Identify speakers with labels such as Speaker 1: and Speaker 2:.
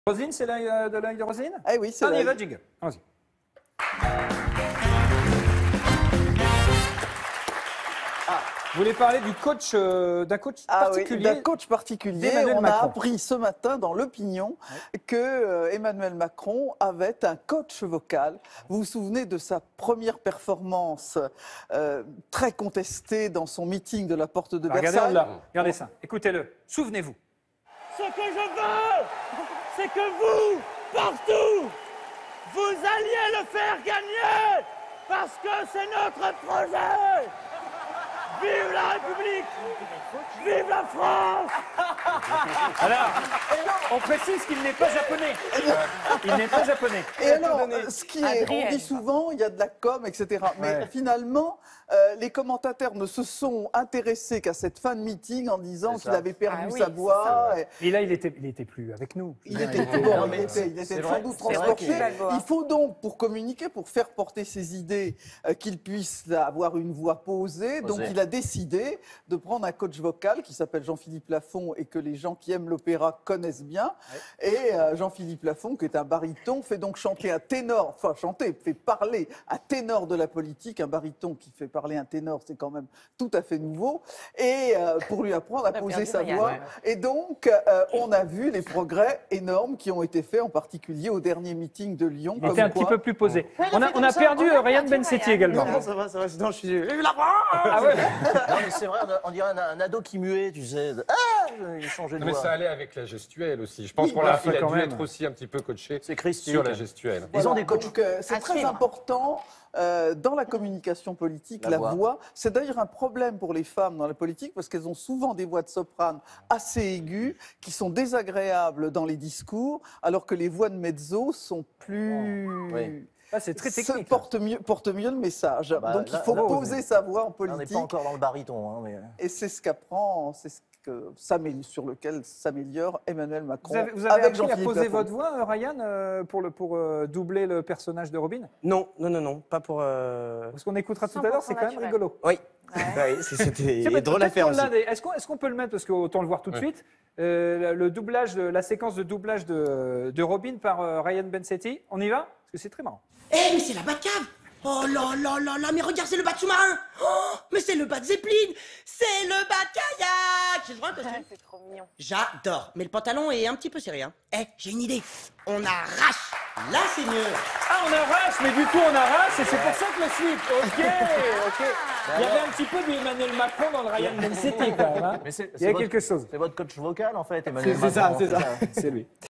Speaker 1: Roselyne, c'est l'œil de Roselyne?
Speaker 2: Eh oui, c'est
Speaker 1: On y
Speaker 2: l'œil.
Speaker 1: va, jingle. Allons-y. Vous voulez parler du coach, d'un coach particulier?
Speaker 2: D'un coach particulier.
Speaker 1: d'Emmanuel
Speaker 2: On a
Speaker 1: Macron.
Speaker 2: appris ce matin dans l'opinion que Emmanuel Macron avait un coach vocal. Vous vous souvenez de sa première performance très contestée dans son meeting de la Porte de Versailles?
Speaker 1: Regardez là, regardez ça, écoutez-le, souvenez-vous.
Speaker 3: Ce que je veux, c'est que vous, partout, vous alliez le faire gagner, parce que c'est notre projet. Vive la République! Vive la France!
Speaker 1: Alors, on précise qu'il n'est pas japonais. Il n'est pas japonais.
Speaker 2: Et alors, ce qui est, on dit souvent, il y a de la com, etc. Mais finalement, les commentateurs ne se sont intéressés qu'à cette fin de meeting en disant qu'il avait perdu sa voix.
Speaker 1: Et là, il était plus avec nous.
Speaker 2: Il était sans doute transporté. Il faut donc, pour communiquer, pour faire porter ses idées, qu'il puisse avoir une voix posée. Donc, il a décidé de prendre un coach vocal qui s'appelle Jean-Philippe Lafont et que les gens qui aiment l'opéra connaissent bien. Et Jean-Philippe Lafont, qui est un baryton, fait donc chanter un ténor, enfin chanter, fait parler un ténor de la politique. Un baryton qui fait parler un ténor, c'est quand même tout à fait nouveau. Et pour lui apprendre à poser sa voix. Et donc, on a vu les progrès énormes qui ont été faits, en particulier au dernier meeting de Lyon.
Speaker 1: Il était un petit peu plus posé. On a perdu Ryan Bensetti également.
Speaker 3: Non, ça va, sinon je suis... Vive la France!
Speaker 1: Ah ouais.
Speaker 4: Non, mais c'est vrai, on dirait un ado qui muait, tu sais. Ah, il changeait de
Speaker 5: Non, mais
Speaker 4: voix.
Speaker 5: ça allait avec la gestuelle aussi. Je pense qu'il
Speaker 1: bah,
Speaker 5: a
Speaker 1: quand
Speaker 5: dû
Speaker 1: même.
Speaker 5: être aussi un petit peu coaché
Speaker 4: C'est christique.
Speaker 5: sur la gestuelle.
Speaker 4: Ils ont des coachs.
Speaker 2: Donc, c'est très important dans la communication politique, la voix. C'est d'ailleurs un problème pour les femmes dans la politique parce qu'elles ont souvent des voix de soprane assez aiguës qui sont désagréables dans les discours, alors que les voix de mezzo sont plus...
Speaker 4: Oui.
Speaker 1: Ah, c'est très technique.
Speaker 2: Portent mieux le message. Donc il faut poser sa voix en
Speaker 4: On n'est
Speaker 2: politique.
Speaker 4: pas encore dans le baryton. Hein, mais...
Speaker 2: Et c'est ce qu'apprend, sur lequel s'améliore Emmanuel Macron.
Speaker 1: Vous avez
Speaker 2: avec
Speaker 1: appris à
Speaker 2: Jean-Philippe
Speaker 1: poser
Speaker 2: Lafont.
Speaker 1: votre voix, Ryan, pour doubler le personnage de Robin?
Speaker 3: Non, pas pour...
Speaker 1: Parce qu'on écoutera tout à l'heure, c'est quand même rigolo.
Speaker 3: Oui. C'était drôle à faire aussi.
Speaker 1: Est-ce qu'on peut le mettre, parce qu'autant le voir tout de suite, le doublage, la séquence de doublage de Robin par Ryan Bensetti. On y va? Parce que c'est très marrant.
Speaker 6: Eh, mais c'est la Batcave! Oh là là là là, mais regarde, c'est le bat sous-marin! Oh, mais c'est le bat de Zeppelin! C'est le bat de kayak! J'ai le droit à un costume?
Speaker 7: C'est trop mignon.
Speaker 6: J'adore, mais le pantalon est un petit peu serré, hein. Eh, j'ai une idée! On arrache! Là, c'est mieux!
Speaker 1: Ah, on arrache, mais du coup, on arrache, et c'est pour ça que le slip. Ok. Il y avait un petit peu d'Emmanuel Macron dans le Ryan Bensetti, quand même. Hein.
Speaker 4: Mais
Speaker 1: Il y a quelque chose.
Speaker 4: C'est votre coach vocal, en fait, Emmanuel
Speaker 1: C'est ça,
Speaker 4: Macron,
Speaker 1: c'est lui.